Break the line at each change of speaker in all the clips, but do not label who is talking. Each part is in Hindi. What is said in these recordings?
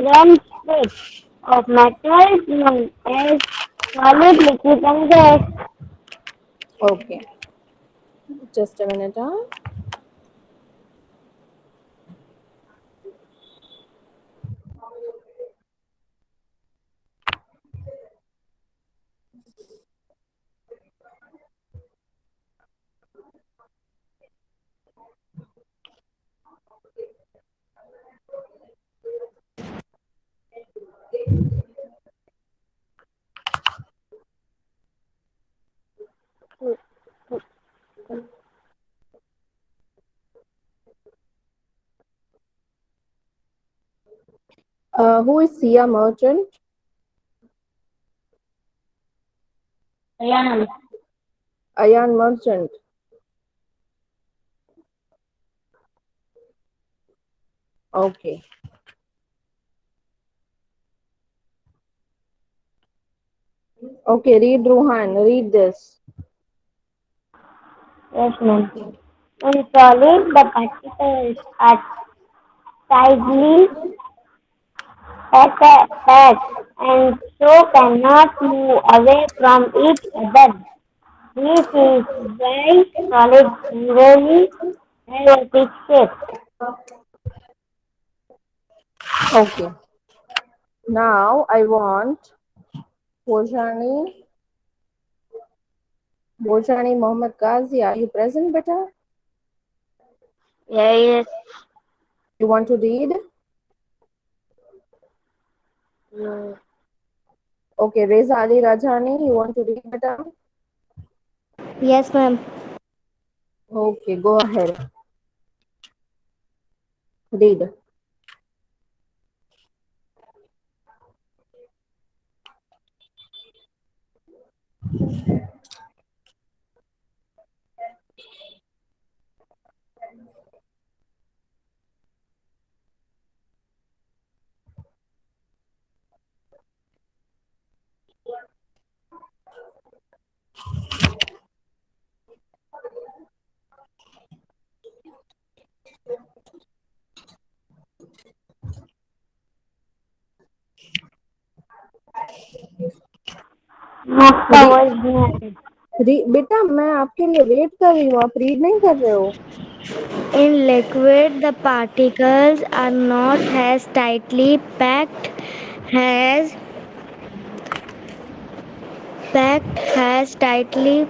different states of matter known as solid, liquid, and gas.
Okay, just a minute. Huh? Who is Sia Merchant?
Ayan.
Ayan Merchant. Okay. Okay, read Ruhan. Read this.
Yes, ma'am. In solid, the particles are tightly packed and so cannot move away from each other. This is why solids generally have a fixed shape.
Okay. Now I want Bojani. Bojani Mohammed Ghazi. Are you present, beta?
Yes.
You want to read?
No.
Okay, Reza Ali Rajani. You want to read, beta?
Yes, ma'am.
Okay, go ahead. Read.
आपका
री,
वॉइस नहीं आ रही।
बेटा मैं आपके लिए वेट कर रही हूँ, आप रीड नहीं कर रहे हो?
In liquid, the particles are not as tightly as tightly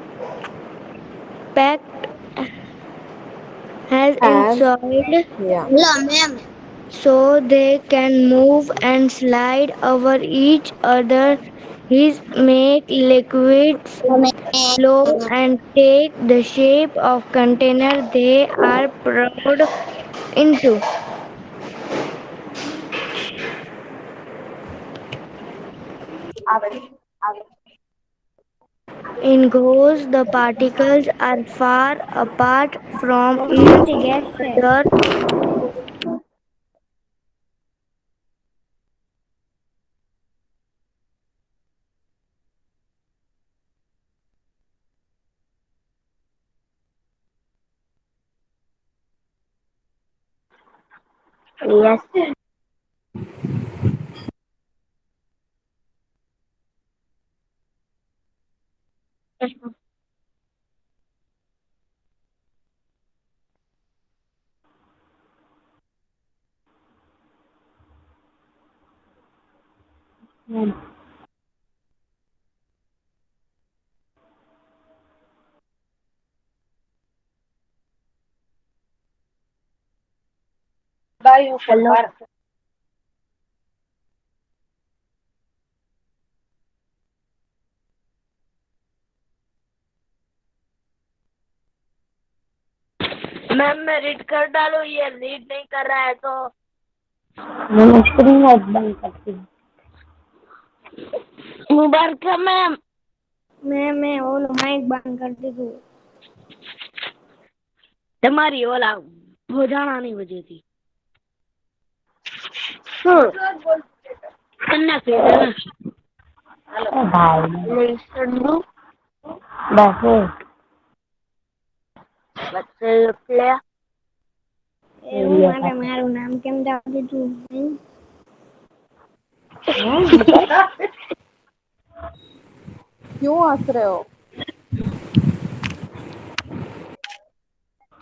packed as in
As,
solid,
yeah.
so they can move and slide over each other. These make liquids flow and take the shape of container they are poured into. In gauze, the particles are far apart from each other. Yes. Hello. Ma'am मैं रीड कर डालू, ये रीड नहीं कर रहा है तो मैं स्क्रीन बंद करती हूँ। मुबारक मैम। मैं ઓલો માઇક બંધ કરી દીધું તમારી ઓલા ભોજાણાની વજહથી શું કન્યા ભાઈ listen to બસ એટલે એવું માટે મારું નામ કેમ જાવ દીધું
बता। क्यों हंस रहे हो?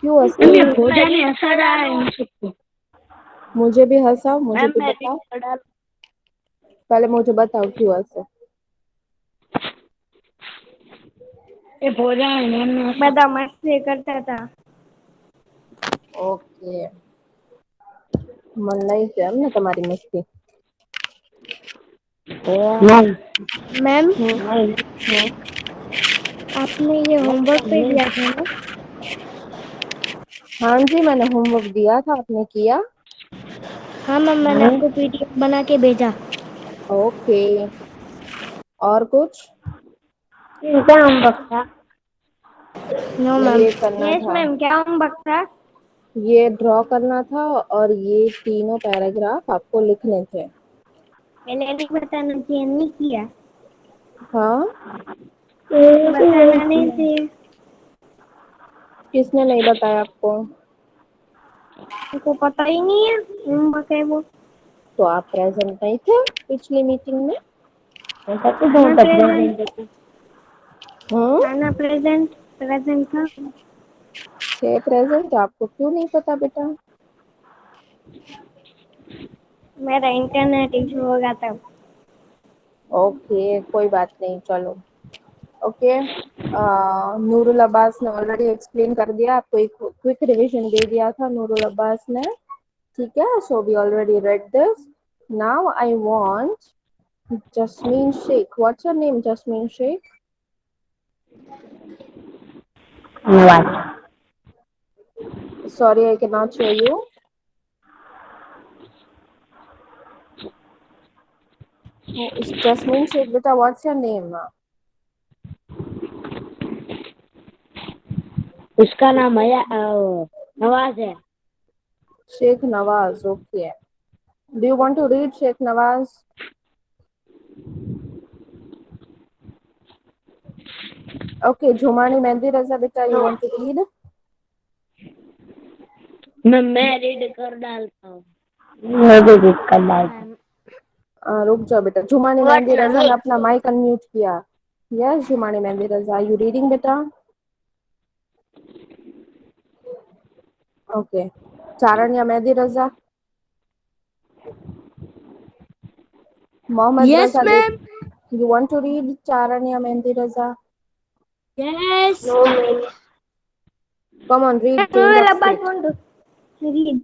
क्यों हंस रहे हो?
भोजा ने हंसा रहा है इन सबको।
मुझे भी हंसाओ, मुझे
मैम
भी
मैं रीड
बताओ।
कर डाल।
पहले मुझे बताओ क्यों हंसे।
ये भोजा है मैम बता मस्ती करता था।
ओके, मन नहीं છે એમ ને તમારી મસ્તી?
मैम
हम्म।
आपने ये होमवर्क पे दिया था ना?
हाँ जी, मैंने होमवर्क दिया था, आपने किया?
हाँ मैम मैंने आपको पीडीएफ बना के भेजा।
ओके, और कुछ?
क्या होमवर्क था? No ma'am.
ये करना
यस
था,
मैम क्या होमवर्क था?
ये ड्रॉ करना था, और ये तीनों पैराग्राफ आपको लिखने थे।
पहले भी बताना चाहिए नहीं किया।
हाँ,
बताना नहीं चाहिए।
किसने नहीं बताया आपको?
उनको पता ही नहीं है होमवर्क है वो।
तो आप प्रेजेंट नहीं थे पिछली मीटिंग में?
खाना प्रेजेंट।
हम्म।
खाना प्रेजेंट प्रेजेंट था।
थे प्रेजेंट, आपको क्यों नहीं पता बेटा?
मेरा इंटरनेट इशू हो गया था।
ओके, कोई बात नहीं, चलो। ओके, नूरुल अब्बास ने ऑलरेडी एक्सप्लेन कर दिया आपको, एक क्विक रिवीजन दे दिया था नूरुल अब्बास ने। ठीक है, so we already read this. Now I want Jasmine Shaikh. What's your name Jasmine Shaikh?
What?
Sorry, I cannot show you. Oh, it's Jasmine Sheikh. Beta, what's your name?
उसका नाम नवाज है।
Sheikh Nawaz. Okay. Do you want to read Sheikh Nawaz? Okay, Jhumani Mehndi Raza, beta, you want to read?
मैं रीड कर डालता हूँ। मैं भी रीड कर डालता हूँ।
रुक जाओ बेटा। झुमानी
What's
मेहंदी
your
रजा ने
name?
अपना माइक अनम्यूट किया। Yes, Jhumani Mehndi Raza, you reading बेटा? Okay, Charanya Mehndi Raza. Mohammad
Yes
Raza,
ma'am.
you want to read Charanya Mehndi Raza?
Yes.
Come on, read Change
Nurul
of
Abbas
State.
want to read.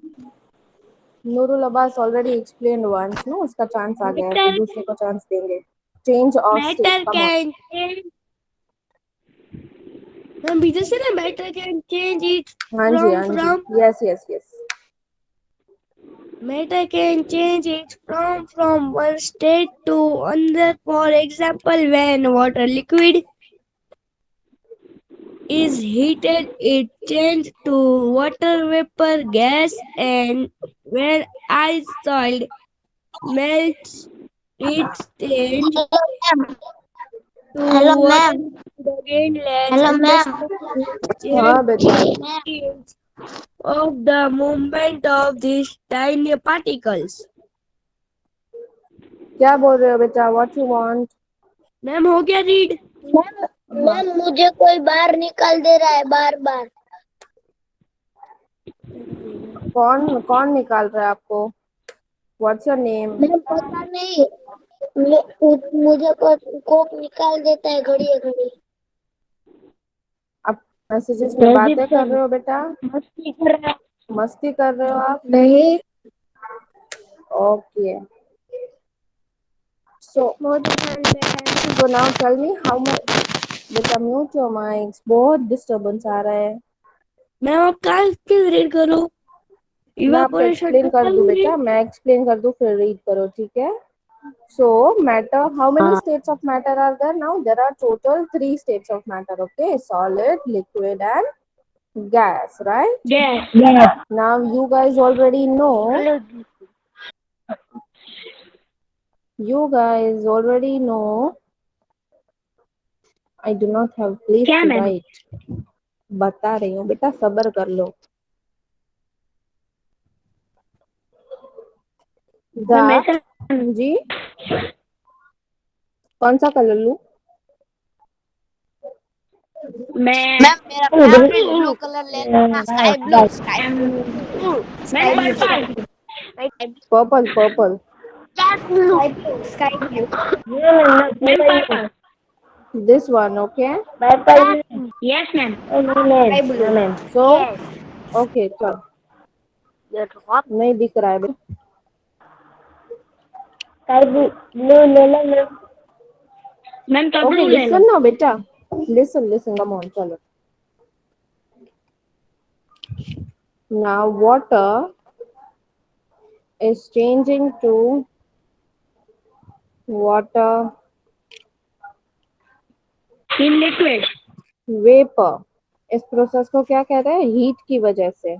Noorul Abbas already explain once, no उसका चांस आ गया है, तो
Matter
दूसरे को चांस देंगे। Change of state,
matter
come on.
can change. हम बीजे से ना matter can change it
हाँ जी,
from
हाँ जी,
from
yes yes yes.
matter can change it from one state to another. For example, when water liquid is heated, it changes to water vapor, gas, and when ice solid melts, it changes to
hello
water
ma'am.
liquid again. Let's
hello ma'am.
understand the
हाँ बेटा।
change of the movement of these tiny particles.
क्या बोल रहे हो बेटा? What you want?
मैम हो गया रीड?
मैम मुझे कोई बाहर निकाल दे रहा है बार बार।
कौन कौन निकाल रहा है आपको? What's your name?
मैम पता नहीं, मुझे कोक निकाल देता है घड़ी घड़ी।
आप मैसेजेस में
प्रदीप
बातें कर
सर
रहे हो बेटा?
मस्ती कर रहा है।
मस्ती कर रहे हो आप?
नहीं
ओके, सो
बहुत ठंड है।
So now tell me how much. बेटा म्यूट योर माइक्स, बहुत डिस्टरबेंस आ रहा है।
मैम आप कल क्यों रीड करो?
मैं आपको
इवापोरेशन
एक्सप्लेन
तो
कर
कल
दूं
रीड।
बेटा, मैं एक्सप्लेन कर दूं, फिर रीड करो, ठीक है? So matter, how many
हाँ
states of matter are there now? There are total 3 states of matter, okay? Solid, liquid and gas, right?
Gas gas.
Now you guys already know,
hello
you guys already know, I do not have place
क्या
to
मैम?
write. बता रही हूँ बेटा, सब्र कर लो।
मैम
That,
ऐसा
जी कौन सा कलर लूं?
मैं
मैम मेरा फेवरेट ब्लू कलर ले लो ना, स्काई ब्लू, स्काई ब्लू,
मैं
sky blue,
purple.
Purple purple.
Blue, sky blue.
Ma'am purple.
This one, okay.
Yes ma'am.
Sky blue.
So
yes.
Okay चल।
ये ड्रॉप।
नहीं दिख रहा है बेटा।
ब्लू ले लो मैम।
मैम तो
ओके
ब्लू ले लो।
लिसन ना बेटा, लिसन लिसन, कम ऑन, चलो। Now water is changing to water
in liquid.
vapor. इस प्रोसेस को क्या कहते हैं? हीट की वजह से।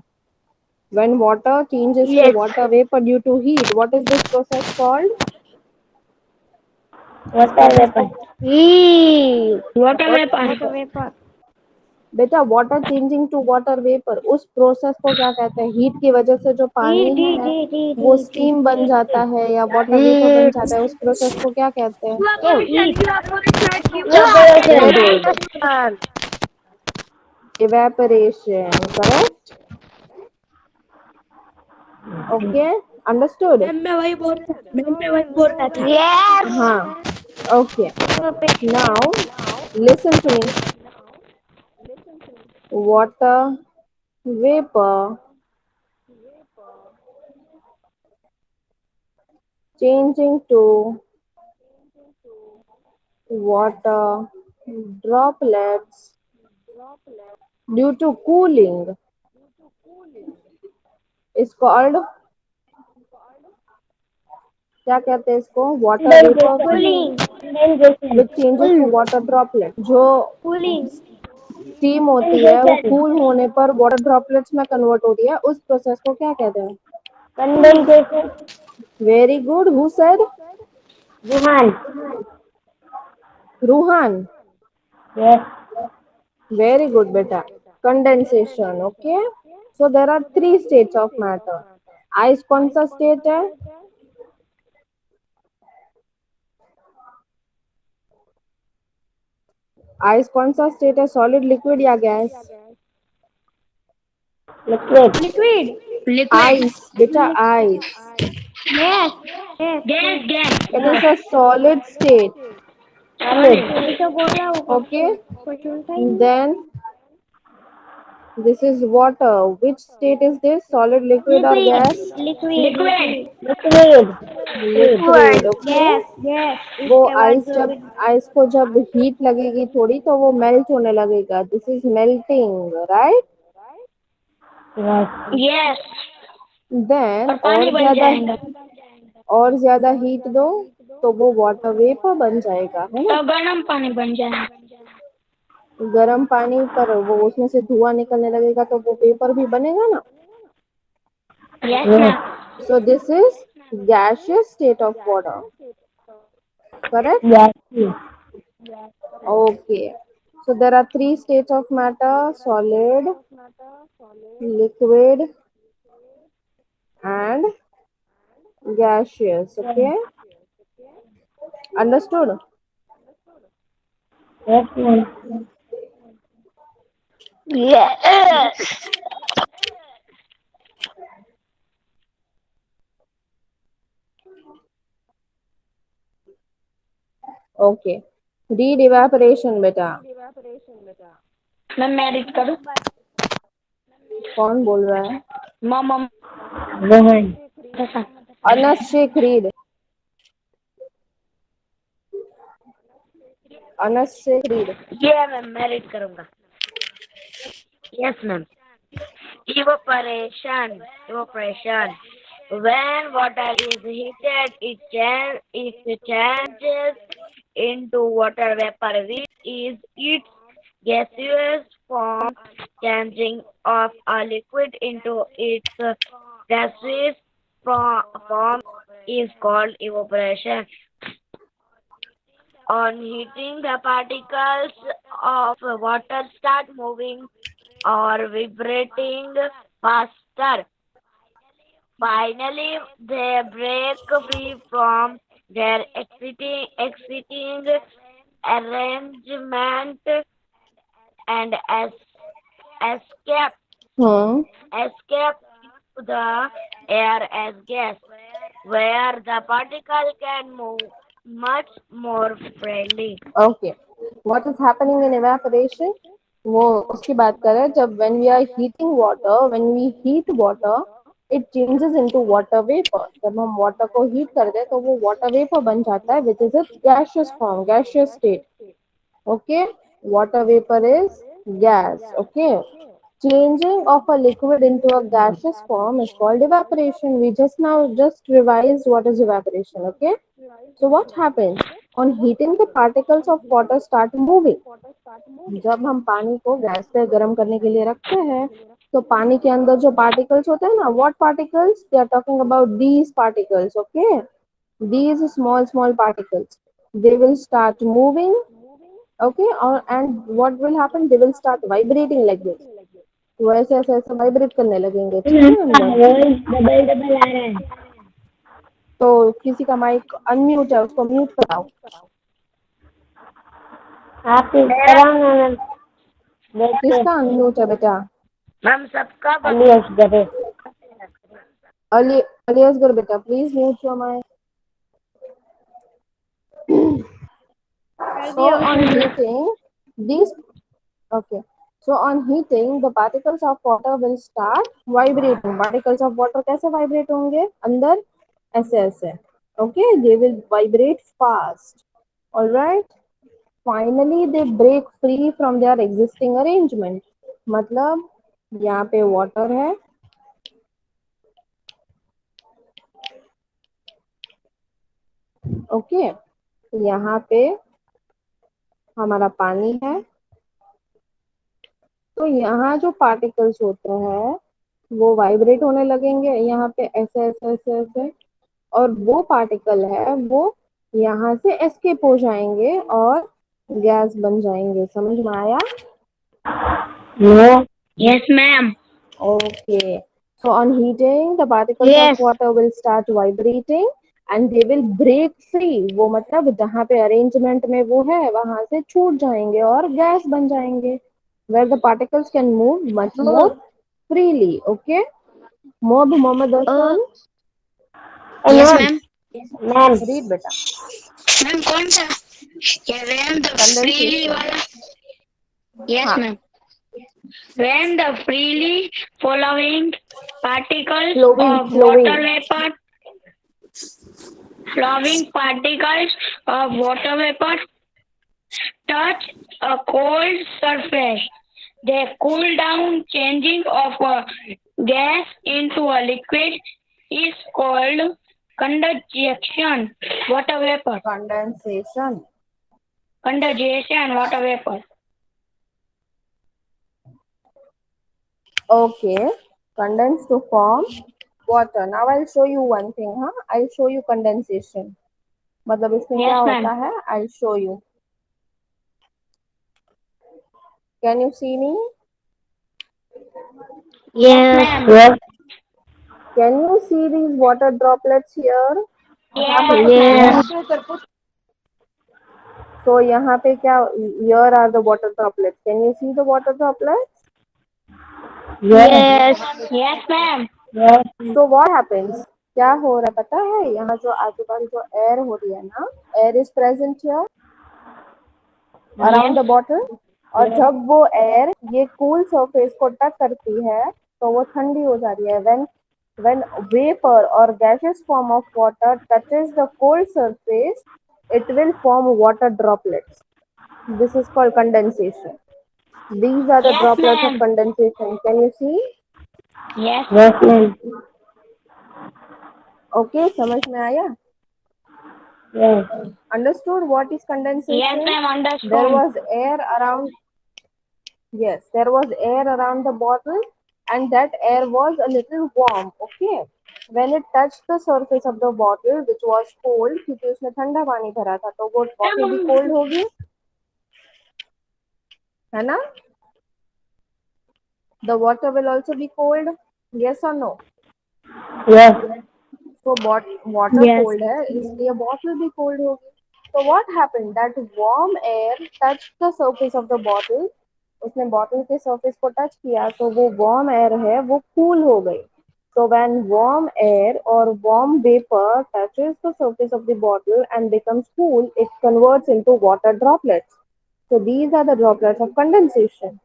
When water changes to water vapor due to heat, what is this process called? इस
वाटर
प्रोसेस को
वेपर। ई
वाटर वेपर।
वेपर।
बेटा water changing to water vapour, उस प्रोसेस को क्या कहते हैं? हीट की वजह से जो पानी है वो स्टीम बन जाता है या वाटर वेपर बन जाता है, उस प्रोसेस को क्या कहते हैं?
Evaporation.
Very good, evaporation, correct? Okay, understood?
Ma'am मैं वही बोल रहा था।
यस।
हाँ, okay. Now listen to me. Water vapor changing to water droplets due to cooling is called, क्या कहते हैं इसको? Water vapour
condensation.
Which changes to water droplet. जो स्टीम होती है वो कूल होने पर वाटर ड्रॉपलेट्स में कन्वर्ट होती है, उस प्रोसेस को क्या कहते हैं?
Condensation.
Very good, who said?
Juhan.
Ruhan.
Yes.
Very good, beta. Condensation, okay? So there are three states of matter. Ice कौन सा state है? आइस कौन सा स्टेट है? सॉलिड, लिक्विड या गैस?
लिक्विड।
लिक्विड।
आइस बेटा, ice.
Gas gas.
It is a solid state,
solid.
okay? Then this is water. Which state is this? Solid, liquid or gas?
Liquid.
Liquid.
Liquid, okay.
Yes.
वो आइस को जब हीट लगेगी थोड़ी तो वो मेल्ट होने लगेगा, this is melting, right?
Yes.
Yes.
Then
और पानी बन जाएगा।
और ज्यादा हीट दो तो वो वाटर वेपर बन जाएगा, है ना?
तो गर्म पानी बन जाएगा।
गर्म पानी पर वो उसमें से धुआं निकलने लगेगा तो वो वेपर भी बनेगा ना।
Yes ma'am.
So this is gaseous state of water, correct?
Yes.
Okay. So there are three states of matter: solid, liquid, and gaseous. Okay, understood?
Yes ma'am.
Yes.
Okay. Read evaporation, beta.
मैं मैरिज करूँ।
कौन बोल रहा है?
मामा।
Rohan.
Anas Sheikh, read. Anas Sheikh, read.
ये मैं मैरिज करूंगा। Yes ma'am. Evaporation. When water is heated, it changes into water vapor, which is its gaseous form. Changing of a liquid into its gaseous form is called evaporation. On heating, the particles of water start moving or vibrating faster. Finally, they break free from
their existing arrangement and escape
Hmm.
escape to the air as gas, where the particle can move much more freely.
Okay. What is happening in evaporation? वो उसकी बात कर रहे हैं जब when we are heating water, when we heat water, it changes into water vapor. जब हम water को heat करते हैं तो वो water vapor बन जाता है which is a gaseous form, gaseous state. Okay, water vapor is gas. Okay, changing of a liquid into a gaseous form is called evaporation. We just revised what is evaporation. Okay, so what happens on heating? The particles of water start moving. जब हम पानी को गैस पे गर्म करने के लिए रखते हैं तो पानी के अंदर जो पार्टिकल्स होते हैं ना, what particles they are talking about, these particles. Okay, these small particles, they will start moving. Okay, or and what will happen, they will start vibrating like this. वो ऐसे ऐसे ऐसे वाइब्रेट करने लगेंगे, ठीक है अंदर.
डबल डबल आ रहा है.
तो किसी का माइक अनम्यूट है, उसको म्यूट कराओ.
आप कराओ ना मैम. देखते
किसका अनम्यूट है बेटा?
हम सबका
अली असगर है.
अली अली असगर बेटा, please mute your mic. So on heating, these okay. So on heating, the particles of water will start vibrating. Particles of water कैसे vibrate होंगे? अंदर ऐसे ऐसे. Okay, they will vibrate fast. All right. Finally, they break free from their existing arrangement. मतलब यहाँ पे water है. Okay, यहाँ पे हमारा पानी है. तो यहाँ जो पार्टिकल्स होते हैं वो वाइब्रेट होने लगेंगे यहाँ पे ऐसे ऐसे ऐसे ऐसे, और वो पार्टिकल है वो यहाँ से एस्केप हो जाएंगे और गैस बन जाएंगे. समझ में आया?
Yes, ma'am.
Okay. So on heating, the particles
Yes.
of water will start vibrating and they will break free. वो मतलब जहाँ पे अरेंजमेंट में वो है वहां से छूट जाएंगे और गैस बन जाएंगे. Where the particles can move much more freely. Okay. Mohammed Hassan,
Yes, ma'am.
Ma'am
read beta.
Ma'am, कौन सा? Yeah, when the freely
Condensation.
वाला. Yes,
हाँ.
ma'am. When the freely following particles
Flowing,
of
flowing.
water vapor, flowing particles of water vapor touch a cold surface, they cool down. Changing of a gas into a liquid is called condensation. Water vapor.
Condensation.
Condensation. Water vapor.
Okay. Condense to form water. Now I'll show you one thing. हाँ, I'll show you condensation. मतलब इसमें क्या
Yes, ma'am.
होता है? I'll show you. Can you see me?
Yes, ma'am.
Yes.
Can you see these water droplets here?
Yes, ma'am.
So यहाँ पे क्या? Here are the water droplets. Can you see the water droplets?
Yes.
Yes, ma'am.
Yes.
So what happens? क्या हो रहा है पता है? यहाँ जो आजू बाजू जो air हो रही है ना, air is present here around the bottle. और जब वो air ये cool surface को touch करती है तो वो ठंडी हो जाती है. When vapor or gaseous form of water touches the cold surface, it will form water droplets. This is called condensation. These are the
Yes,
droplets of
ma'am.
condensation. Can you see?
Yes.
Yes, ma'am.
Okay, समझ में आया?
Yes.
Understood what is condensation?
Yes, ma'am.
There
Understood.
was air around. Yes, there was air around the bottle, and that air was a little warm. Okay, when it touched the surface of the bottle, which was cold, क्योंकि उसमें ठंडा पानी भरा था, तो वो bottle भी cold होगी, है ना? The water will also be cold. Yes or no?
Yes.
तो वाटर
Yes.
कोल्ड है इसलिए बॉटल भी कोल्ड होगी। तो what happened that warm air touch the surface of the bottle. उसने बॉटल के सरफेस को टच किया तो वो वार्म एयर है वो कूल हो गई। So when warm air or warm vapor touches the surface of the bottle and becomes cool, it converts into water droplets. So these are the droplets of condensation.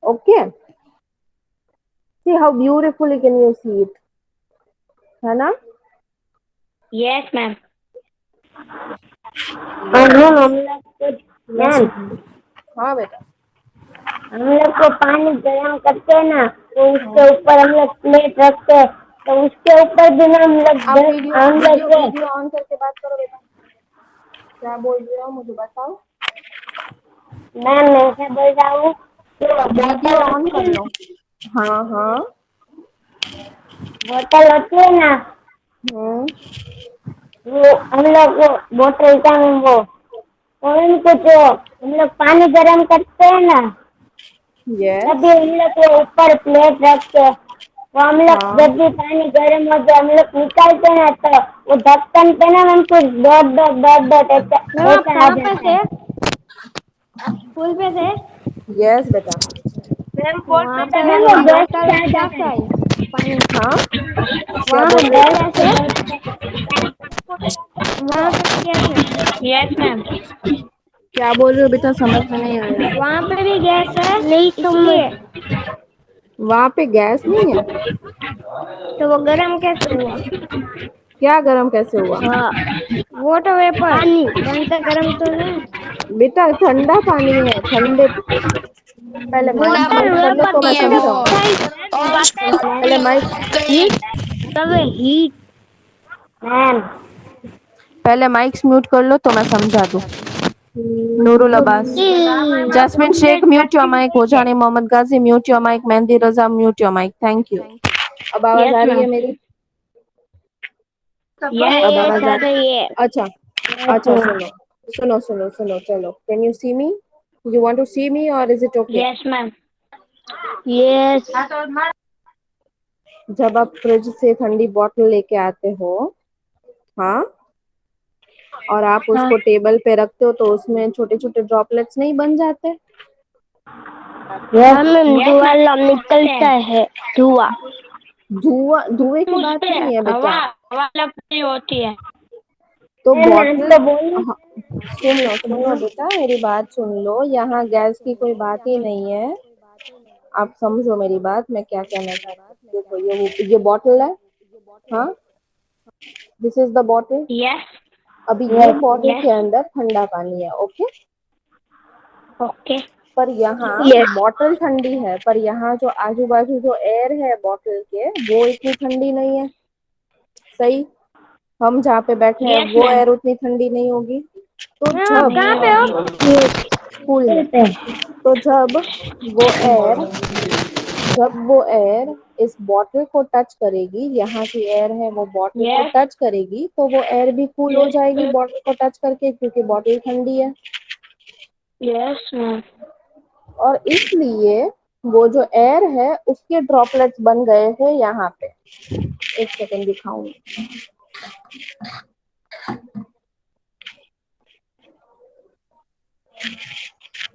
Okay. See how beautifully can you see it, है ना?
Yes, ma'am.
और
Yes.
हम लोग को मैम
हाँ बेटा।
हम लोग को पानी गर्म करते हैं ना तो
हाँ।
उसके ऊपर हम लोग प्लेट रखते हैं तो उसके ऊपर भी ना
आप वीडियो
हम
वीडियो
लोग
वीडियो ऑन करके बात करो बेटा। क्या बोल रहे हो मुझे बताओ।
मैम मैं क्या बोल रहा हूँ तो
वीडियो
बोतल
ऑन
होती
कर
है
लो। हाँ हाँ।
बोतल होती है ना
हम्म।
वो हम लोग वो बोतल का वो और कुछ हम लोग पानी गर्म करते हैं ना तभी
यस।
हम लोग के ऊपर प्लेट रखते हैं तो हम लोग
हाँ।
जब भी पानी गर्म हो जाए हम लोग निकालते हैं ना तो वो ढक्कन पे ना हम कुछ dot dot dot dot
ma'am
ऐसा
आप
ऐसा आ
कहाँ पे
जाता
थे?
है।
आप स्कूल पे थे?
यस बेटा।
मैम बोल
वहाँ
पे
पे
तभी
वो
वो गैस
बोतल
से आ
क्या
जाता
क्या
है।
है? पानी
हाँ क्या
वहाँ
बोल
पे
रहे थे।
गैस है? वहाँ पे गैस है? Yes, ma'am.
क्या बोल रहे हो बेटा समझ में नहीं आया।
वहाँ पे भी गैस है नहीं इसलिए
वहाँ पे गैस नहीं है।
तो वो गर्म कैसे हुआ?
क्या गरम कैसे हुआ।
हाँ वाटर वेपर पानी पानी का गर्म तो नहीं।
बेटा ठंडा पानी है ठंडे। पहले माइक
वाटर
म्यूट कर लो तो
वेपर
मैं
पानी
समझाऊं।
वो
पहले माइक
हीट तब हीट
मैम
पहले माइक्स म्यूट कर लो तो मैं समझा दूं। Nurul Abbas, Jasmine Shaikh mute your mic, होजानी Mohammad Ghazi mute your mic, Mehndi Raza mute your mic, thank you. अब आवाज
यस
आ रही है
मैम
मेरी। अब
यस
आवाज आ
आ
रही।
रही है
अच्छा अच्छा सुनो सुनो सुनो सुनो चलो can you see me. You want to see me और is it okay.
Yes ma'am yes
जब आप फ्रिज से ठंडी बोतल लेके आते हो, हाँ, और आप
हाँ
उसको टेबल पे रखते हो तो उसमें छोटे छोटे ड्रॉपलेट्स नहीं बन जाते।
यस
मैम
मैम
धुआं निकलता है धुआं
धुआं धुएं की
उस
बात
पे
नहीं है
हवा
बेटा।
हवा लगती होती है
तो
मैम
बॉटल,
तो बोली
हाँ, सुनो सुनो बेटा मेरी बात सुन लो। यहाँ गैस की कोई बात ही नहीं है। आप समझो मेरी बात मैं क्या कहना चाहती हूँ। देखो ये बॉटल है। हाँ, this is the bottle.
Yes
अभी ये
यस
बॉटल
यस
के अंदर ठंडा पानी है। ओके।
ओके
पर यहाँ
यस
बॉटल ठंडी है पर यहाँ जो आजू बाजू जो एयर है बॉटल के वो इतनी ठंडी नहीं है। सही। हम जहाँ पे बैठे हैं
यस
वो
मैम
एयर उतनी ठंडी नहीं होगी। तो
मैम आप
जब
कहाँ
नहीं
पे हो
होगी
स्कूल में,
पे
तो वो एयर जब वो एयर इस बॉटल को टच करेगी, यहाँ की एयर है वो बॉटल को
यस
टच करेगी तो वो एयर भी कूल हो जाएगी
यस
बॉटल को टच करके क्योंकि बॉटल ठंडी है।
यस मैम
और इसलिए वो जो एयर है उसके ड्रॉपलेट्स बन गए हैं यहाँ पे। एक सेकंड दिखाऊंगी।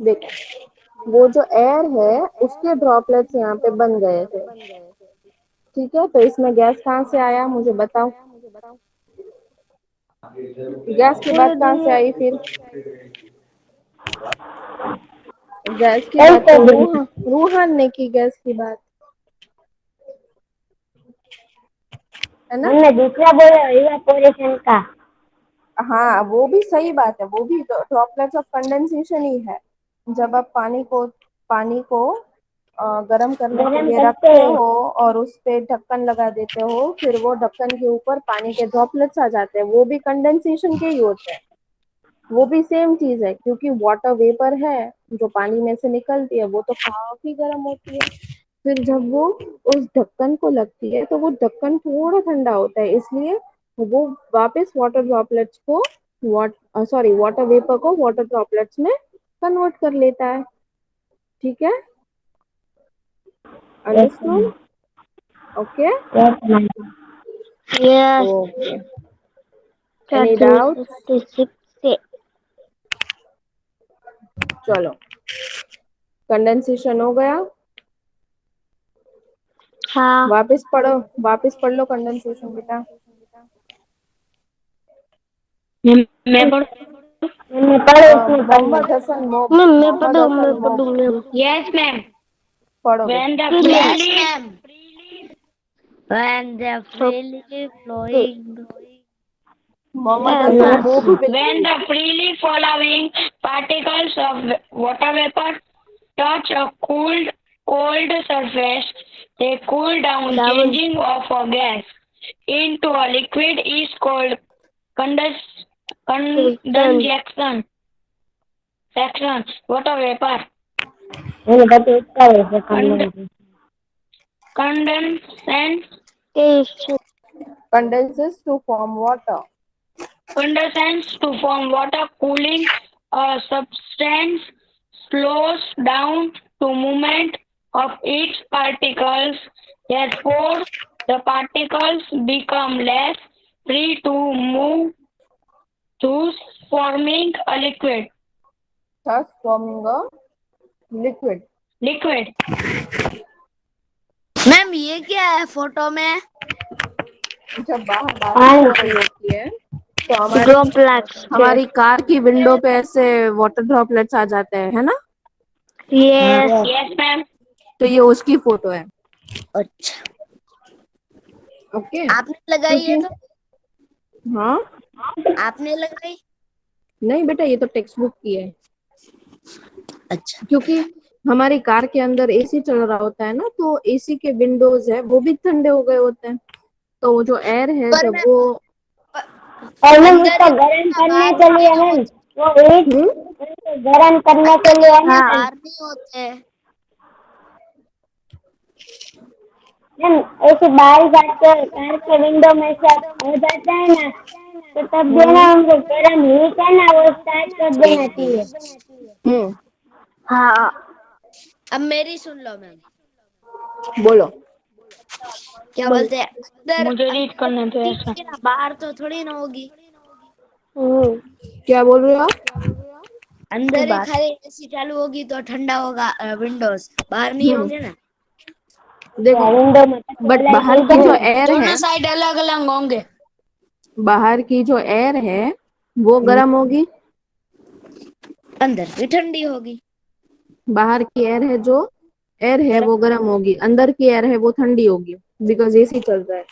देखो वो जो एयर है उसके ड्रॉपलेट्स यहाँ पे बन गए थे। ठीक है तो इसमें गैस कहाँ से आया मुझे बताओ। गैस की बात
पूरे
कहाँ से
दुनिया
आई फिर। गैस की बात
ऐसे
तो
भी
रूहान ने की गैस की बात, है ना।
हमने दूसरा बोला इवापोरेशन का
हाँ वो भी सही बात है। वो भी ड्रॉपलेट्स ऑफ कंडेंसेशन ही है। जब आप पानी को गर्म करने के
गरम
लिए
करते
रखते
हैं
हो और उस पे ढक्कन लगा देते हो फिर वो ढक्कन के ऊपर पानी के ड्रॉपलेट्स आ जाते हैं वो भी कंडेंसेशन के ही होते हैं। वो भी सेम चीज है क्योंकि वाटर वेपर है जो पानी में से निकलती है वो तो काफी गर्म होती है। फिर जब वो उस ढक्कन को लगती है तो वो ढक्कन थोड़ा ठंडा होता है इसलिए वो वापस वाटर ड्रॉपलेट्स को वाटर वेपर को वाटर ड्रॉपलेट्स में कन्वर्ट कर लेता है। ठीक है,
yes ma'am
understood. Okay.
Yes ma'am
Yes.
Okay, any
Thirty
doubt?
60.
चलो, कंडेंसेशन हो गया।
हाँ।
वापस पढ़ो, वापस पढ़ लो कंडेंसेशन बेटा।
मैं पढ़ मैं पढ़े इसमें पढ़ना।
मोहम्मद हसन
मैं
मोहम्मद
पढ़ू
हसन
मैं पढ़ू मैं। Yes, ma'am.
पढ़ो बेटा।
When the
Yes,
freely
ma'am. When they're freely flowing.
Mohammad
Yes,
Hasan
ma'am.
Move with
When
me.
the freely flowing particles of water vapor touch a cold surface, they cool down. Changing of a gas into a liquid is called condensation. Section water vapor. Condensation.
Condenses to form water.
Condensates to form water. Cooling a substance slows down to movement of its particles. Therefore, the particles become less free to move, thus forming a liquid.
Thus forming a liquid.
Liquid.
Ma'am ये क्या है फोटो में?
जब बाहर बारिश हो रही होती है तो हमारी कार की विंडो पे ऐसे वाटर ड्रॉपलेट्स आ जाते हैं, है ना?
Yes. Yes, ma'am.
तो ये उसकी फोटो है।
अच्छा,
ओके,
आपने लगाई है
क्योंकि
तो?
हाँ
आपने लगाई?
नहीं बेटा, ये तो टेक्स्ट बुक की है।
अच्छा,
क्योंकि हमारी कार के अंदर एसी चल रहा होता है ना, तो एसी के विंडोज है वो भी ठंडे हो गए होते हैं। तो वो जो एयर है
पर
जब
मैम
वो
और मैम
अंदर
उसको
ही
गर्म
होता है,
करने
बाहर
के
नहीं
लिए
ना
मैम
होते।
वो एक उसको गर्म करने के
अंदर ही
लिए
होता
ना
है,
मैम
बाहर नहीं होते।
मैम ऐसे बारिश आते कार के विंडो में से हो जाता है ना, तो तब देना हमको गर्म हीट है ना वो स्टार्ट कर देना चाहिए।
हम्म,
हाँ।
अब मेरी सुन लो मैम।
बोलो।
क्या बोलते हैं? अंदर
मुझे रीड
अंदर
करने दो
ही
ऐसा।
होगी ना, बाहर तो थोड़ी ना होगी।
क्या बोल रहे हो आप?
अंदर ही
बात
खाली एसी चालू होगी तो ठंडा होगा विंडोज, बाहर नहीं होंगे ना।
देखो,
विंडो में
बट बाहर की जो एयर
दोनों
है,
साइड अलग अलग होंगे।
बाहर की जो एयर है वो गर्म होगी,
अंदर भी ठंडी होगी।
बाहर की एयर है वो गर्म होगी, अंदर की एयर है वो ठंडी होगी। बिकॉज एसी चल रहा है,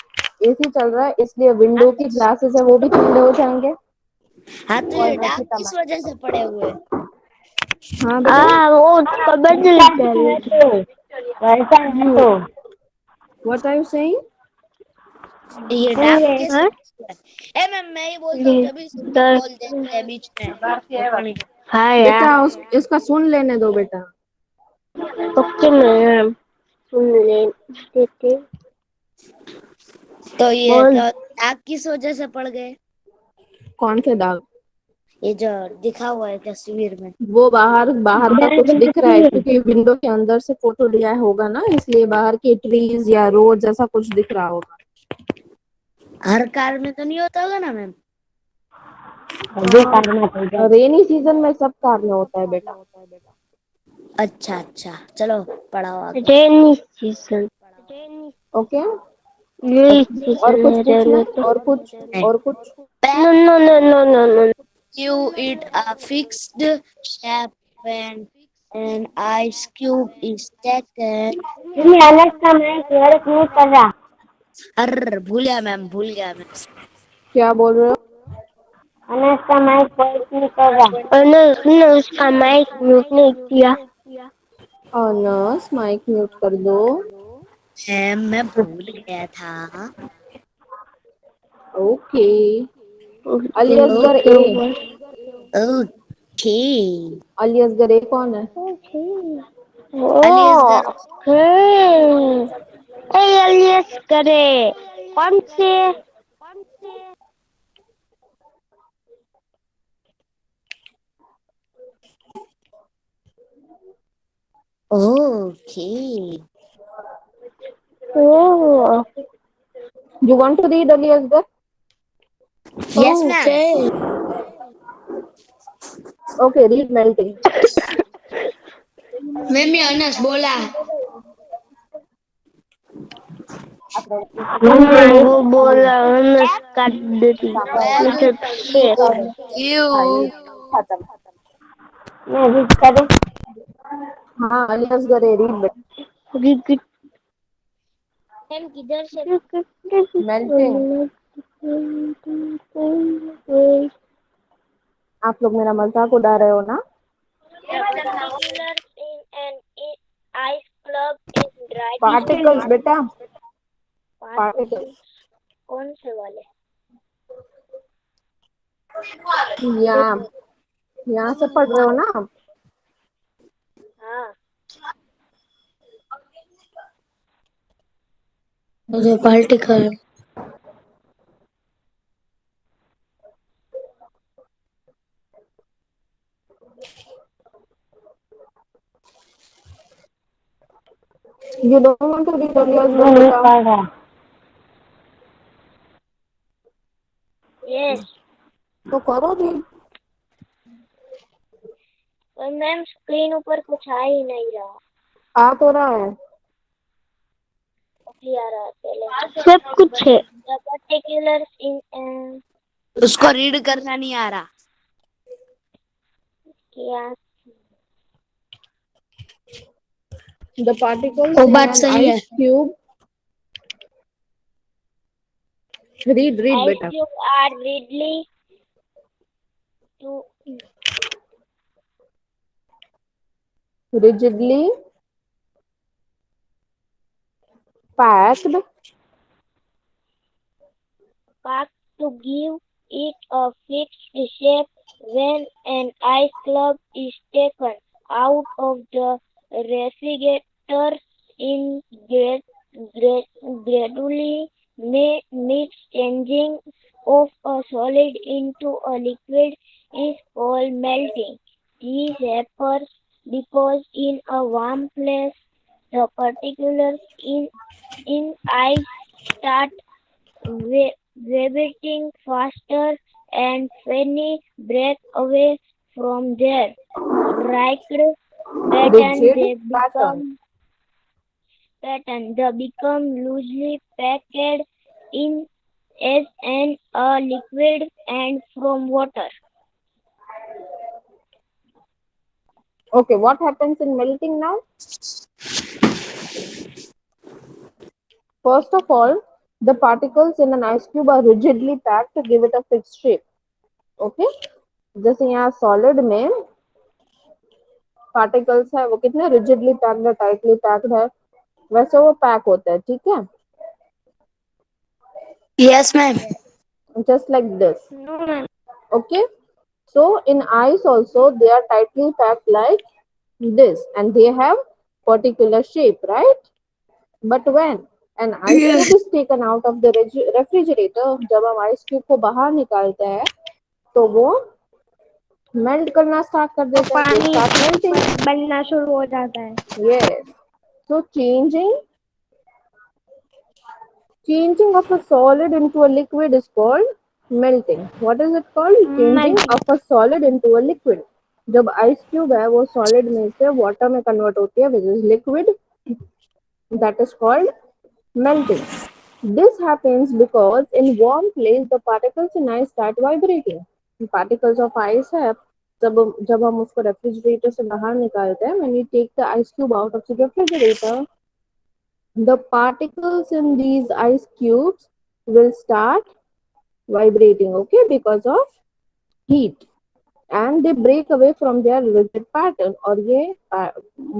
एसी चल रहा है इसलिए
हाँ
विंडो की ग्लासेस है वो भी ठंडे हो जाएंगे।
हाँ, तो
और
ये
बाकी
डाक किस वजह से पड़े हुए हैं?
हाँ बेटा।
वो बदल वैसा है तो
व्हाट आर यू सेइंग?
ये डाक कैसे पड़े हुए हैं? मैम मैं ही बोलता हूँ, जब भी तुम बोल देते हैं बीच में। पता नहीं।
हाँ
बेटा
यार।
इसका सुन लेने दो बेटा।
ओके मैम सुन लेते।
तो ये
बोल।
तो डाक किस वजह से पड़ गए?
कौन से दाग?
ये जो दिखा हुआ है तस्वीर में।
वो बाहर बाहर का कुछ दिख रहा है क्योंकि विंडो के अंदर से फोटो लिया होगा ना, इसलिए बाहर के ट्रीज या रोड जैसा कुछ दिख रहा होगा।
हर कार में तो नहीं होता होगा ना मैम?
रेनी सीजन में सब कार में होता है बेटा।
अच्छा अच्छा, चलो पढ़ाओ आगे।
रेनी सीजन
ओके,
रेनी
और
सीजन
कुछ
है
पूछना
रेनी
है?
तो
और कुछ? और कुछ?
No no no no no no
Give it a fixed shape when an ice cube is taken.
Mummy Anas का माइक वर्क नहीं कर रहा।
अरे भूल गया मैम, भूल गया मैम।
क्या बोल रहे हो?
अनस का माइक वर्क नहीं कर रहा। उसने उसका माइक म्यूट नहीं किया।
अनस माइक म्यूट कर दो।
मैम मैं भूल गया था।
Okay. Ali
okay
Asghar
okay
A.
Okay.
Ali Asghar A कौन है?
अली असगर।
ओके एलियस करे कौन से
ओके।
ओ
You want to read Aliasgar?
Yes, ma'am.
Okay, read melting.
Mummy Anas बोला
वो बोला नस काट देती मतलब शेष
यू
खत्म.
मैं भी करूँ
हाँ Aliasgar read बेटा.
रिपीट
मैम किधर से
Melting. आप लोग मेरा मजाक उड़ा रहे हो ना?
particulars in an ice club is dry
Particles बेटा. Particles.
कौन से वाले
यहाँ से पढ़ रहे हो ना आप?
हाँ
जो particle
You don't want to read Aliasgar बेटा?
यस
तो करो read.
पर मैम स्क्रीन ऊपर कुछ आ ही नहीं रहा
आ तो रहा है.
अभी आ रहा है पहले
सब कुछ है
the particulars in an
उसको रीड करना नहीं आ रहा
क्या
The particles
वो
in
बात
an
सही है
ice cube. Read
ice
बेटा.
cube are readily to
Rigidly packed
pack to give it a fixed shape when an ice cube is taken out of the refrigerator in gradually mix changing of a solid into a liquid is called melting. This happens because in a warm place the particles in ice start vibrating faster and finally break away from their rigid pattern.
rigid pattern.
They become loosely packed in as an a liquid and from water.
Okay, what happens in melting now? First of all, the particles in an ice cube are rigidly packed to give it a fixed shape. Okay, जैसे यहाँ solid में particles है वो कितने rigidly packed है, tightly packed है, वैसे वो pack होता है, ठीक है?
Yes ma'am
Just like this.
No ma'am
Okay, so in ice also they are tightly packed like this, and they have particular shape, right? But when an ice cube is taken out of the refrigerator, जब हम ice cube को बाहर निकालते हैं तो वो मेल्ट करना स्टार्ट कर देता है. They start melting.
बनना शुरू हो जाता है
Yes. So changing of a solid into a liquid is called melting. What is it called? Changing of a solid into a liquid. जब ice cube है वो solid में से water में convert होती है, which is liquid. That is called melting. This happens because in warm place the particles in ice start vibrating. Particles of ice है जब हम उसको रेफ्रिजरेटर से बाहर निकालते हैं, when we take the ice cube out of the refrigerator, the particles in these ice cubes will start vibrating, okay, because of heat, and they break away from their rigid pattern. और ये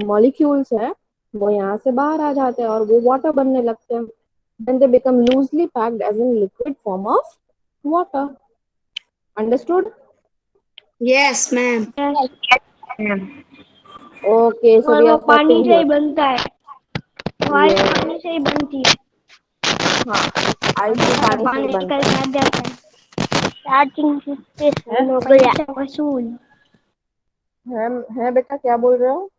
molecules है वो यहाँ से बाहर आ जाते हैं और वो water बनने लगते हैं. Then they become loosely packed as in liquid form of water. Understood?
Yes ma'am
Okay, so
और
we
वो
are
पानी
stopping
से ही
here.
बनता है आइस
Yes.
पानी से ही बनती है
हाँ, ice भी पानी से
पानी
ही बनता
निकल
है.
के आ जाता है चार्जिंग हो गया
वसूल
है बेटा क्या बोल रहे हो?